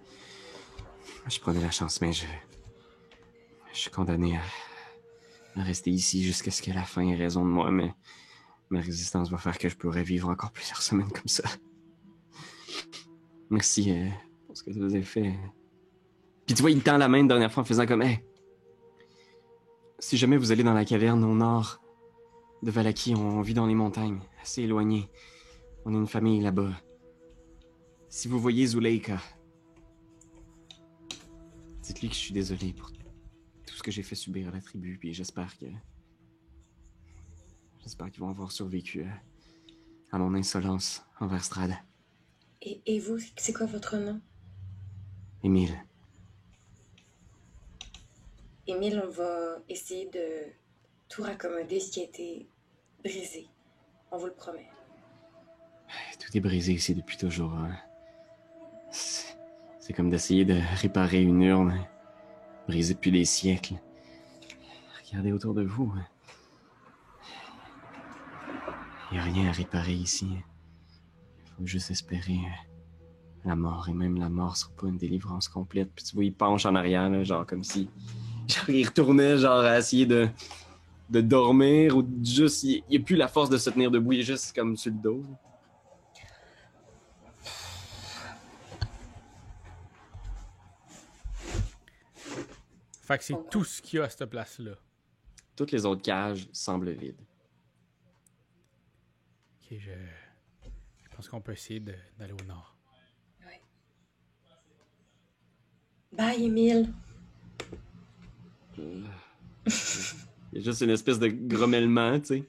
Je prenais la chance, mais je suis condamné à rester ici jusqu'à ce que la fin ait raison de moi, mais ma résistance va faire que je pourrais vivre encore plusieurs semaines comme ça. Merci pour ce que vous avez fait. Puis tu vois, il tend la main une dernière fois en faisant comme... Hey, si jamais vous allez dans la caverne au nord de Vallaki, on vit dans les montagnes, assez éloignées. On a une famille là-bas. Si vous voyez Zuleika, dites-lui que je suis désolé pour tout ce que j'ai fait subir à la tribu, puis j'espère qu'ils vont avoir survécu à mon insolence envers Strad.
Et vous, c'est quoi votre nom?
Émile.
Émile, on va essayer de tout raccommoder ce qui a été brisé. On vous le promet.
Tout est brisé ici depuis toujours. Hein. C'est comme d'essayer de réparer une urne brisée depuis des siècles. Regardez autour de vous. Il n'y a rien à réparer ici. Il faut juste espérer la mort. Et même la mort sera pas une délivrance complète. Puis tu vois, il penche en arrière, là, genre comme si... Genre, il retournait genre à essayer de dormir ou juste... Il n'y a plus la force de se tenir debout. Il est juste comme sur le dos.
Fait que c'est tout ce qu'il y a à cette place-là.
Toutes les autres cages semblent vides.
Ok, je pense qu'on peut essayer d'aller au nord.
Oui. Bye, Émile.
Il y a juste une espèce de grommellement, tu sais.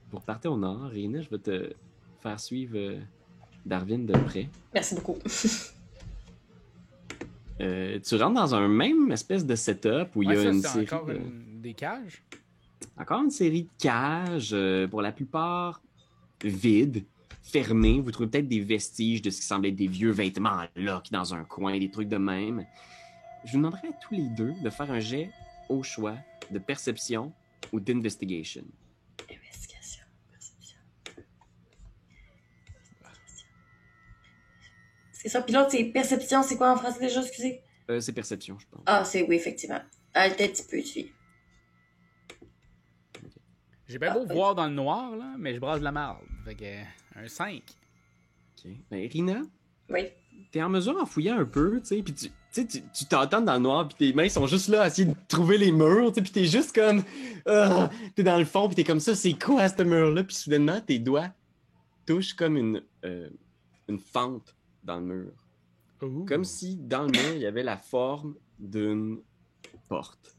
Pour partir au nord, Rina, je vais te faire suivre Darwin de près.
Merci beaucoup.
Tu rentres dans un même espèce de setup où il y a une série
encore des cages?
Encore une série de cages, pour la plupart vides, fermées. Vous trouvez peut-être des vestiges de ce qui semble être des vieux vêtements là, qui dans un coin, des trucs de même. Je vous demanderai à tous les deux de faire un jet au choix de perception ou d'investigation.
Investigation, perception. C'est ça, puis l'autre, c'est perception. C'est quoi en français déjà, excusez?
C'est perception, je pense.
Ah, c'est oui, effectivement. Ah, peut-être un petit peu, tu.
J'ai bien beau voir dans le noir, là, mais je brasse de la marde. Fait que, un 5.
OK. Ben, Rina,
Oui.
t'es en mesure en fouillant un peu, tu sais, puis tu t'entends dans le noir, puis tes mains sont juste là à essayer de trouver les murs, tu sais, puis t'es juste comme... t'es dans le fond, puis t'es comme ça, c'est quoi ce mur-là? Puis soudainement, tes doigts touchent comme une fente dans le mur.
Ooh.
Comme si dans le mur, il y avait la forme d'une porte.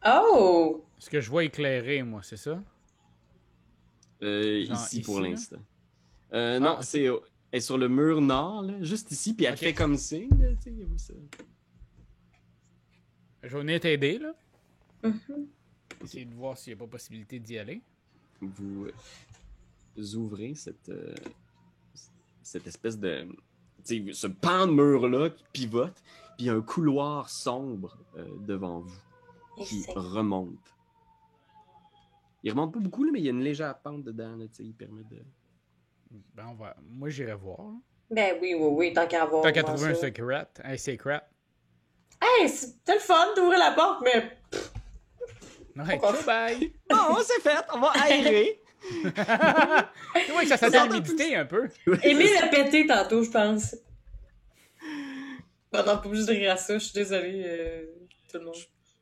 Oh!
Ce que je vois éclairé, moi, c'est ça?
Ici pour
là?
l'instant. Non,
ok.
c'est elle est sur le mur nord, là, juste ici, puis elle
Ok.
fait comme signe, là, tu sais, il y a ça.
Je vais venir t'aider, là.
Mhm.
Essayer de voir s'il n'y a pas possibilité d'y aller.
Vous ouvrez cette espèce de... tu sais, ce pan de mur-là qui pivote, puis il y a un couloir sombre devant vous qui
Essaye.
remonte. Il remonte pas beaucoup, là, mais il y a une légère pente dedans. Là, tu sais, il permet de...
Ben, moi, j'irai voir. Là.
Ben oui, tant qu'à avoir.
Tant qu'à
vraiment
trouver un
ça.
secret. Un secret.
Hey, c'était le fun d'ouvrir la porte, mais.
Ouais,
Pourquoi?
ciao, bye!
Bon, c'est fait! On va aérer!
Tu vois que ça s'attend à l'humidité un peu.
Aimé l'a pété tantôt, je pense. Pendant pas obligé de rire à ça, je suis désolée, tout le monde.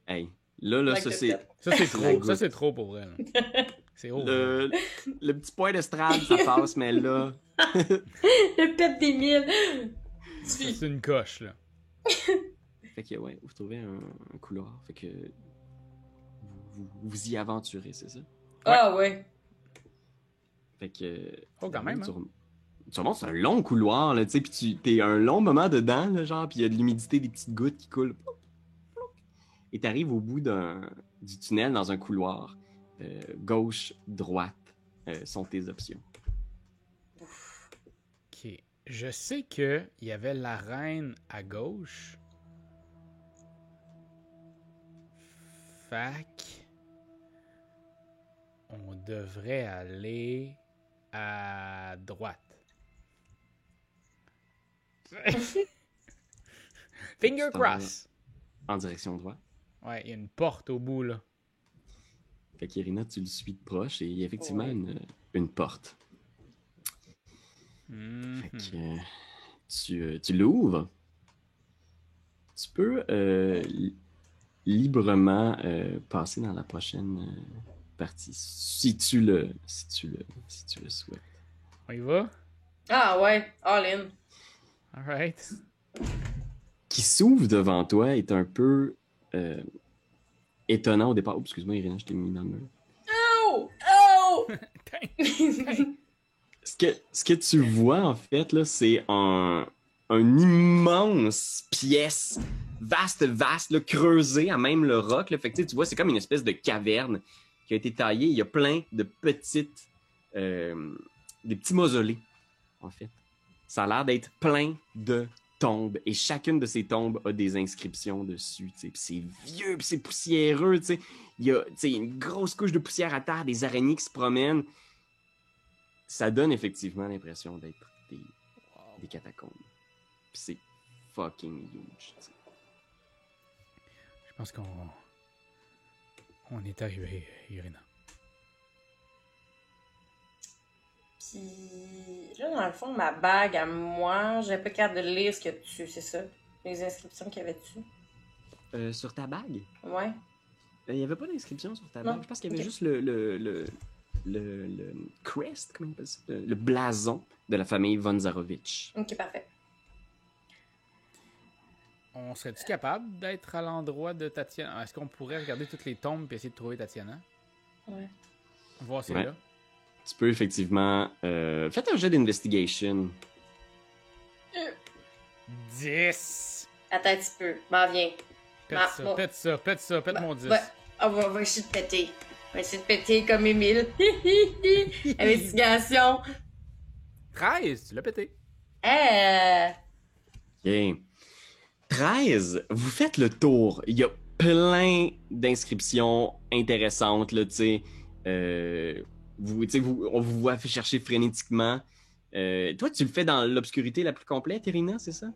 Hey, là,
Like
ça
the
c'est...
pet.
Ça, c'est
La
trop.
goutte.
Ça, c'est trop pour elle. C'est haut.
Le petit point d'estrade, ça passe, mais là...
Le pet des mille.
C'est une coche, là.
Fait que, ouais, vous trouvez un couloir. Fait que... Vous y aventurez, c'est ça?
Ah ouais.
Fait que...
Oh, quand même,
Tu
hein.
tu remontes, c'est un long couloir, là, tu sais, pis t'es un long moment dedans, là, genre, pis il y a de l'humidité, des petites gouttes qui coulent. Plouc, plouc. Et t'arrives au bout du tunnel, dans un couloir. Gauche, droite sont tes options.
Ok. Je sais qu'il y avait la reine à gauche. Fac. On devrait aller à droite. Finger
Tu t'en
cross.
En direction droite.
Ouais, il y a une porte au bout, là.
Fait qu'Irina, tu le suis de proche et il y a effectivement
Ouais.
une porte.
Mhm.
Fait que tu l'ouvres. Tu peux librement passer dans la prochaine partie, si tu le souhaites.
On y va?
Ah ouais, all in.
Alright.
Qui s'ouvre devant toi est un peu étonnant au départ. Oups, excuse-moi, Irina, je t'ai mis dans le mur.
Oh! Oh!
Ce que tu vois, en fait, là, c'est un immense pièce, vaste, là, creusée à même le roc. Là. Fait que, tu vois, c'est comme une espèce de caverne qui a été taillée. Il y a plein de petites... des petits mausolées, en fait. Ça a l'air d'être plein de tombes. Et chacune de ces tombes a des inscriptions dessus. Puis c'est vieux, puis c'est poussiéreux. T'sais. Il y a une grosse couche de poussière à terre, des araignées qui se promènent. Ça donne effectivement l'impression d'être des catacombes. Puis c'est fucking huge. T'sais.
Je pense qu'on est arrivé, Irina.
Puis là, dans le fond, ma bague à moi, j'avais pas capable de lire ce qu'il y a dessus, c'est ça? Les inscriptions qu'il y avait dessus.
Sur ta bague,
Ouais.
il n'y avait pas d'inscription sur ta
Non.
bague. Je pense qu'il y avait
Ok.
juste le crest, comment on appelle ça? Le blason de la famille von Zarovich.
Ok, parfait.
On serait-tu capable d'être à l'endroit de Tatiana? Est-ce qu'on pourrait regarder toutes les tombes et essayer de trouver Tatiana?
Ouais.
Voir si
Ouais.
elle est là.
Tu peux effectivement... faites un jet d'investigation.
10!
Attends un petit peu. M'en viens.
Pète
Ah,
ça,
bon.
pète ça, pète ça, pète mon 10.
Ouais. On va essayer de péter. On va essayer de péter comme Émile. Investigation.
13! Tu l'as pété.
Eh.
OK. 13, vous faites le tour. Il y a plein d'inscriptions intéressantes, là, tu sais. On vous voit chercher frénétiquement. Toi, tu le fais dans l'obscurité la plus complète, Irina, c'est ça?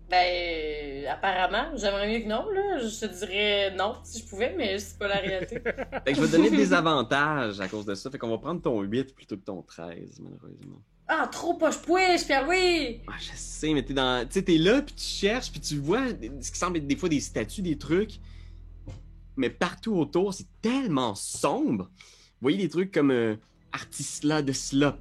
Ben, apparemment, j'aimerais mieux que non, là. Je te dirais non si je pouvais, mais c'est pas la réalité.
Fait que je vais te donner des avantages à cause de ça. Fait qu'on va prendre ton 8 plutôt que ton 13, malheureusement.
Ah, trop poche-pouche, Pierre-Louis!
Ah, je sais, mais t'es dans... Tu sais, t'es là, puis tu cherches, puis tu vois ce qui semble être des fois des statues, des trucs. Mais partout autour, c'est tellement sombre. Vous voyez des trucs comme Artisla de Slop,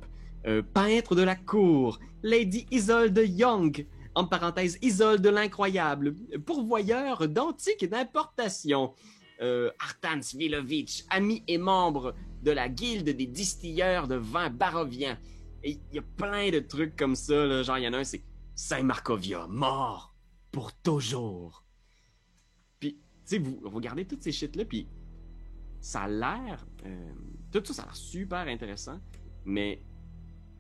peintre de la cour, Lady Isolde Young, en parenthèse Isolde l'Incroyable, pourvoyeur d'antiques d'importation, Artan Svilovitch, ami et membre de la guilde des distilleurs de vin baroviens. Et il y a plein de trucs comme ça, là. Genre, il y en a un, c'est Saint Markovia, mort pour toujours. Puis, tu sais, vous regardez toutes ces shit-là, puis ça a l'air... tout ça, ça a l'air super intéressant, mais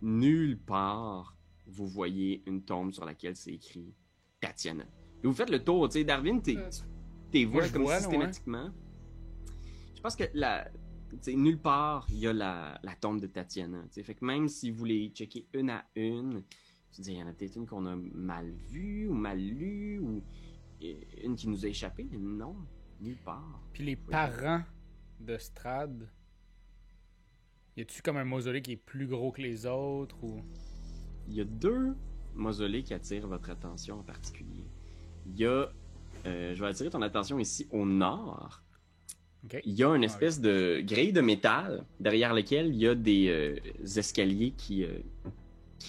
nulle part vous voyez une tombe sur laquelle c'est écrit Tatiana. Et vous faites le tour, tu sais, Darwin, t'es
Moi,
vois
je
comme
vois, là,
systématiquement. Je pense que nulle part, il y a la tombe de Tatiana. T'sais. Fait que même si vous les checkez une à une, tu dis, il y en a peut-être une qu'on a mal vue ou mal lue, ou une qui nous a échappé, mais non, nulle part.
Puis les parents de Strad, y a-tu comme un mausolée qui est plus gros que les autres ou...
Il y a 2 mausolées qui attirent votre attention en particulier. Il y a, je vais attirer ton attention ici au nord.
Okay.
Il y a une espèce de grille de métal derrière lequel il y a des escaliers qui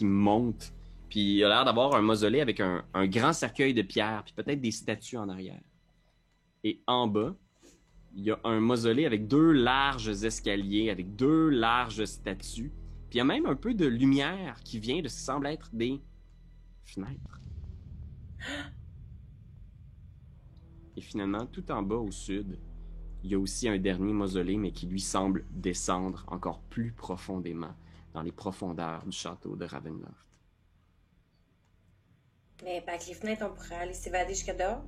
montent. Puis il a l'air d'avoir un mausolée avec un grand cercueil de pierre, puis peut-être des statues en arrière. Et en bas, il y a un mausolée avec 2 larges escaliers, avec 2 larges statues. Puis il y a même un peu de lumière qui vient de ce qui semble être des fenêtres. Et finalement, tout en bas au sud, il y a aussi un dernier mausolée, mais qui lui semble descendre encore plus profondément dans les profondeurs du château de Ravenloft.
Mais avec les fenêtres, on pourrait aller s'évader jusqu'à dehors.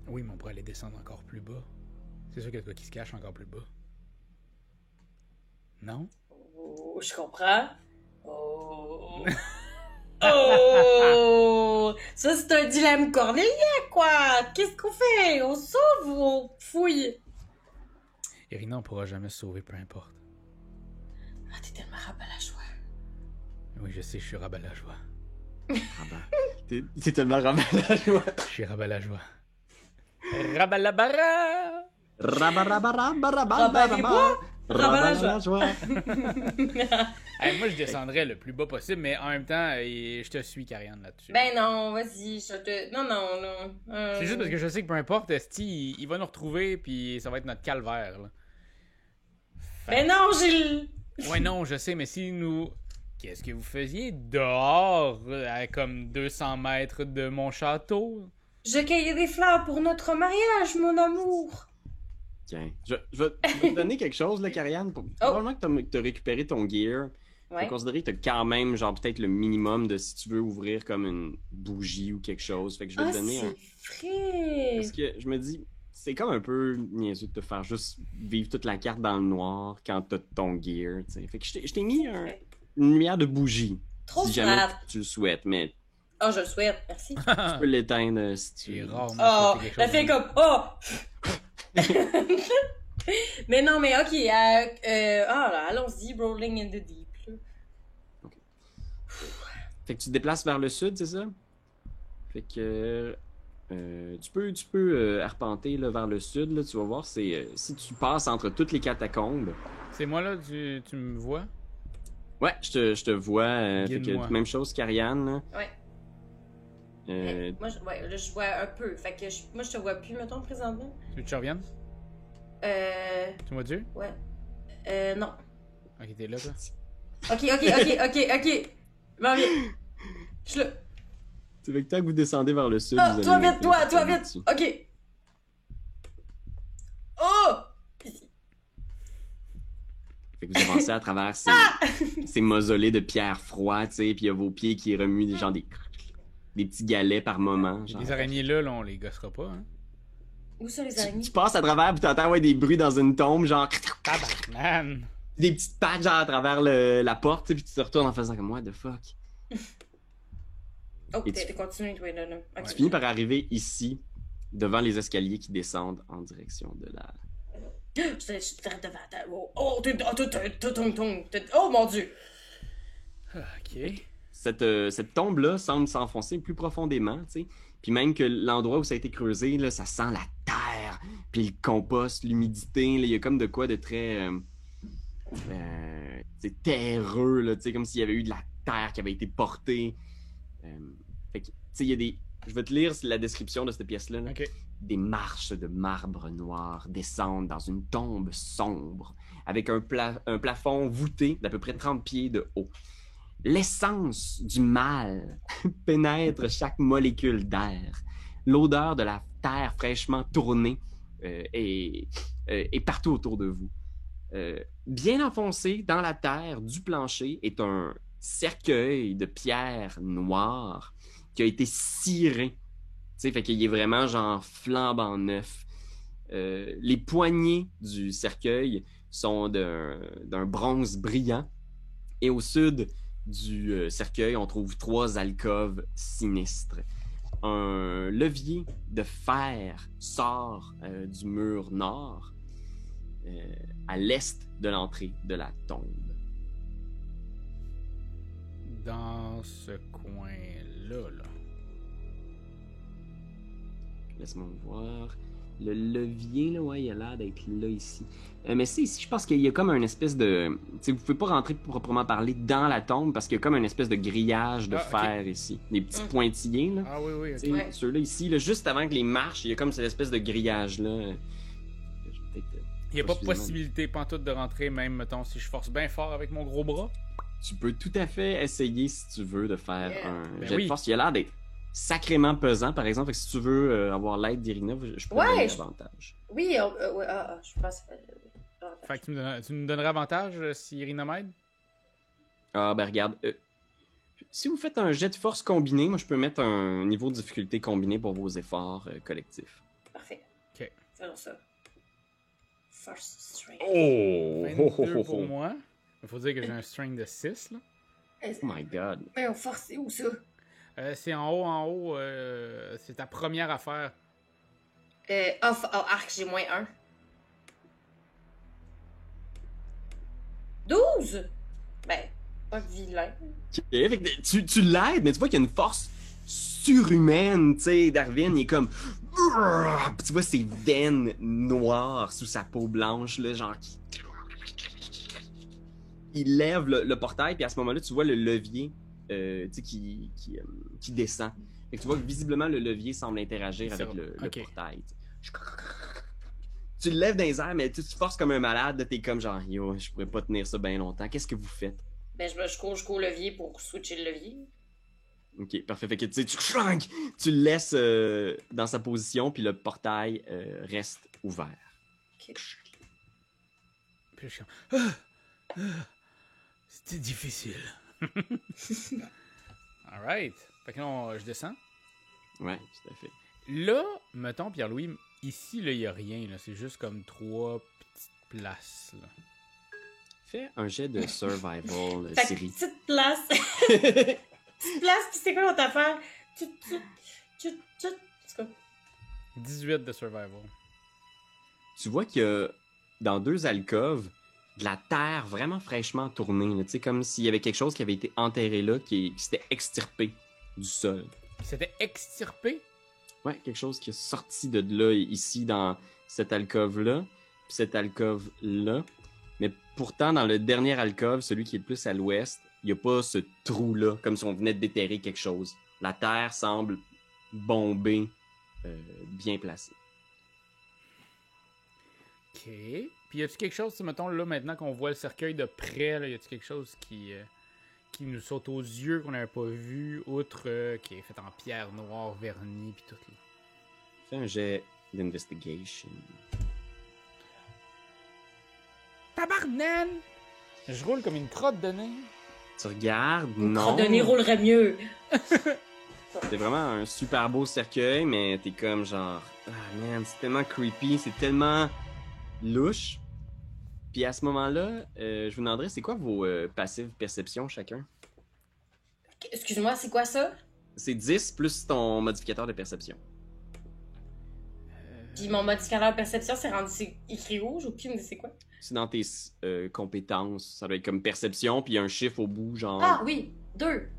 Oui, mais on pourrait aller descendre encore plus bas. C'est sûr qu'il y a quoi qui se cache encore plus bas. Non?
Oh, je comprends. Oh. Oh! Ça, c'est un dilemme cornélien, quoi! Qu'est-ce qu'on fait? On sauve ou on fouille?
Irina, on pourra jamais se sauver, peu importe.
Ah, t'es tellement rabat la joie.
Oui, je sais, je suis rabat la joie.
T'es tellement rabat la joie.
Je suis rabat la joie. Rabat la bara!
Rabat la joie.
Hey, moi, je descendrais le plus bas possible, mais en même temps, je te suis, Karianne, là-dessus.
Ben non, vas-y, je te... Non.
C'est juste parce que je sais que peu importe, Esti, il va nous retrouver, puis ça va être notre calvaire, là.
Ben non, Gilles!
Ouais, non, je sais, mais si nous... Qu'est-ce que vous faisiez dehors, à comme 200 mètres de mon château?
Je cueillais des fleurs pour notre mariage, mon amour!
Tiens, je vais te donner quelque chose, là, Karianne. Probablement que t'as récupéré ton gear.
Ouais.
Faut considérer que t'as quand même, genre, peut-être le minimum de si tu veux ouvrir comme une bougie ou quelque chose. Fait que je vais te donner un...
c'est vrai!
Parce que je me dis, c'est comme un peu niaiseux de te faire juste vivre toute la carte dans le noir quand t'as ton gear, tu sais. Fait que je t'ai mis une lumière de bougie.
Trop
si jamais
flat.
tu le souhaites, mais
Oh, je le souhaite, merci.
tu peux l'éteindre si tu
C'est
veux.
rare,
Oh,
moi, de souhaiter quelque
la
chose
fait
de-
comme... Oh! Mais non, mais ok, là, allons-y, rolling in the deep. Là.
Fait que tu te déplaces vers le sud, c'est ça? Fait que tu peux arpenter là, vers le sud, là, tu vas voir, c'est si tu passes entre toutes les catacombes.
C'est moi, là, tu me vois?
Ouais, je te vois. Fait que
Guide-moi.
même chose qu'Ariane. Là.
Ouais. Moi, là, je vois un peu. Fait que moi, je te vois plus, mettons, présentement.
Tu veux que je revienne? Tu m'as dit?
Ouais. Non.
Ok, t'es là, toi?
Ok. M'en viens. Je suis là.
C'est fait que tant que vous descendez vers le sud,
Ah,
vous
toi
allez
vite, toi vite.
dessus.
Ok. Oh!
Fait que vous avancez à travers ces mausolées de pierre froide, tu sais, puis il y a vos pieds qui remuent des petits galets par moment. Genre.
Les araignées là, on les gossera pas, hein?
Où sont les
Tu
araignées?
passes à travers puis t'entends des bruits dans une tombe, genre
Tabarnan!
des petites pattes genre à travers la porte, tu sais, puis tu te retournes en faisant comme what the fuck.
Oh,
Et
t'es continué, toi, là. Ok.
Tu finis par arriver ici, devant les escaliers qui descendent en direction de la...
Je suis très devant. Oh mon dieu!
Ok.
Cette tombe-là semble s'enfoncer plus profondément, tu sais. Puis même que l'endroit où ça a été creusé, là, ça sent la terre, puis le compost, l'humidité, là, il y a comme de quoi de très... c'est terreux, là, tu sais, comme s'il y avait eu de la terre qui avait été portée. Fait que, tu sais, il y a des... Je vais te lire la description de cette pièce-là. Là.
Ok.
Des marches de marbre noir descendent dans une tombe sombre, avec un plafond voûté d'à peu près 30 pieds de haut. L'essence du mal pénètre chaque molécule d'air, L'odeur de la terre fraîchement tournée est partout autour de vous. Bien enfoncé dans la terre du plancher est un cercueil de pierre noire qui a été ciré. Tu sais, fait qu'il est vraiment genre flambant neuf. Les poignées du cercueil sont d'un bronze brillant. Et au sud du cercueil, on trouve 3 alcôves sinistres. Un levier de fer sort du mur nord à l'est de l'entrée de la tombe.
Dans ce coin-là, là.
Laisse-moi voir. Le levier, là, ouais, il a l'air d'être là, ici. Mais c'est ici, je pense qu'il y a comme une espèce de... Tu sais, vous pouvez pas rentrer proprement parler dans la tombe parce qu'il y a comme une espèce de grillage de fer ici. Des petits pointillés, là.
Ah oui, oui, ok.
Ouais.
Ceux-là, ici, là, juste avant que les marches, il y a comme cette espèce de grillage-là.
Il n'y a pas possibilité pantoute de rentrer, même, mettons, si je force bien fort avec mon gros bras.
Tu peux tout à fait essayer, si tu veux, de faire un
Ben
jet
oui.
de force. Il a l'air d'être sacrément pesant, par exemple. Fait que si tu veux avoir l'aide d'Irina, je peux te donner l'avantage.
Oui, je pense.
Fait que tu me donnerais avantage si Irina m'aide?
Ah, ben regarde. Si vous faites un jet de force combiné, moi, je peux mettre un niveau de difficulté combiné pour vos efforts collectifs.
Parfait.
Ok.
Faisons ça. First strength.
Oh!
22 pour moi. Il faut dire que j'ai un strength de 6, là.
Oh my god.
Mais on force, c'est où ça?
C'est en haut, c'est ta première affaire.
Arc, j'ai moins 1. 12! Ben, pas vilain.
Ok, fait que tu l'aides, mais tu vois qu'il y a une force surhumaine, tu sais. Darwin, il est comme... Puis tu vois ses veines noires sous sa peau blanche, là, genre... Il lève le portail, puis à ce moment-là, tu vois le levier tu sais, qui descend. Fait que tu vois que visiblement, le levier semble interagir avec le portail. Tu le lèves dans les airs, mais tu forces comme un malade. T'es comme genre, yo, je pourrais pas tenir ça bien longtemps. Qu'est-ce que vous faites?
Ben, je cours jusqu'au levier pour switcher le levier.
Ok, parfait. Fait que tu sais, tu le laisses dans sa position, puis le portail reste ouvert.
Ok.
Puis je suis comme... C'était difficile. Alright. Fait que là, je descends.
Ouais, tout à fait.
Là, mettons, Pierre-Louis, ici, là, il n'y a rien. Là. C'est juste comme 3 petites places. Là.
Fais un jet de survival
Fait que
série.
petite place. Petite place, pis c'est quoi l'autre affaire? C'est quoi?
18 de survival.
Tu vois qu'il y a, dans 2 alcôves, de la terre vraiment fraîchement tournée. Tu sais, comme s'il y avait quelque chose qui avait été enterré là, qui s'était extirpé du sol.
C'était extirpé?
Ouais, quelque chose qui est sorti de là, ici, dans cette alcôve-là, puis cette alcôve-là. Mais pourtant, dans le dernier alcôve, celui qui est le plus à l'ouest, il n'y a pas ce trou-là, comme si on venait de déterrer quelque chose. La terre semble bombée, bien placée.
Ok. Puis y a-tu quelque chose, mettons, là, maintenant qu'on voit le cercueil de près, là, y a-tu quelque chose qui nous saute aux yeux, qu'on n'avait pas vu, outre qui est fait en pierre noire, vernie, puis tout, là?
Fais un jet d'investigation.
Tabarnane! Je roule comme une crotte de nez.
Tu regardes,
Une
non.
crotte de nez roulerait mieux.
C'est vraiment un super beau cercueil, mais t'es comme genre... Ah man, c'est tellement creepy, c'est tellement louche. Puis à ce moment-là, je vous demanderais, c'est quoi vos passives perception chacun?
Excuse-moi, c'est quoi ça?
C'est 10 plus ton modificateur de perception.
Puis mon modificateur perception, c'est rendu écrit où? J'ai aucune idée c'est quoi.
C'est dans tes compétences. Ça doit être comme perception, puis il y a un chiffre au bout, genre...
Ah oui, 2.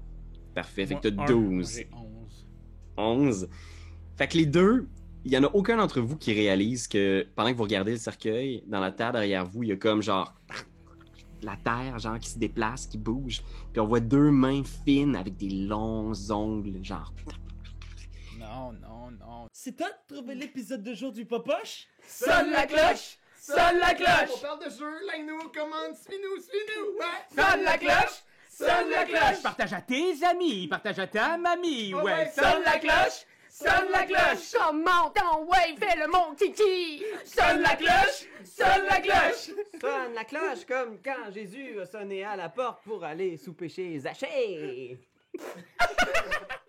Parfait, fait
Moi,
que t'as
un,
12.
J'ai 11.
11. Fait que les deux, il y en a aucun d'entre vous qui réalise que pendant que vous regardez le cercueil, dans la terre derrière vous, il y a comme genre la terre genre qui se déplace, qui bouge. Puis on voit 2 mains fines avec des longs ongles, genre.
Non, non, non.
C'est toi de trouver l'épisode de jour du Popoche?
Sonne la cloche! Sonne la cloche!
On parle de jeu, like-nous, commande, suis-nous, ouais!
Sonne la cloche! Sonne la cloche!
Partage à tes amis, partage à ta mamie,
Ouais,
Sonne la cloche! sonne la cloche.
Comment ton ouais, fais le mon kiki.
Sonne la cloche, sonne la cloche.
Sonne la cloche comme quand Jésus a sonné à la porte pour aller souper chez Zachée.